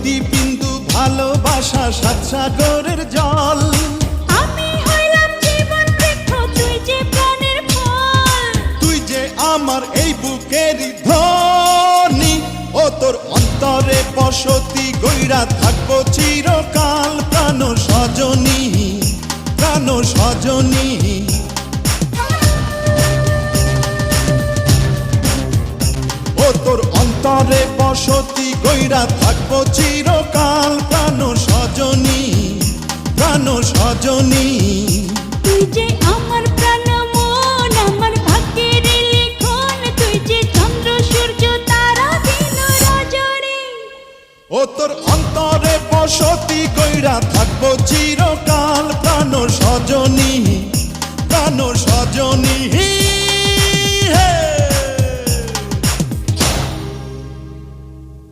প্রতি বিন্দু ভালোবাসা সাত সাগরের জল। আমি হইলাম জীবন বৃক্ষ, তুই যে প্রাণের ফল। তুই যে আমার এই বুকেরই ধ্বনি, ও তোর অন্তরে বসতি গইরা থাকবো চিরকাল। প্রাণ সজনী, প্রাণ সজনী, ও তোর অন্তরে বসতি গইরা থাকবো চিরকাল। প্রাণ সজনী, প্রাণ সজনী। তুই যে আমার প্রাণ মন, আমার ভাগ্যের লিখন। তুই যে চন্দ্র সূর্য তারা দিন রজনী। ও তোর অন্তরে বসতি গইরা থাকবো চিরকাল। প্রাণ সজনী, প্রাণ সজনী।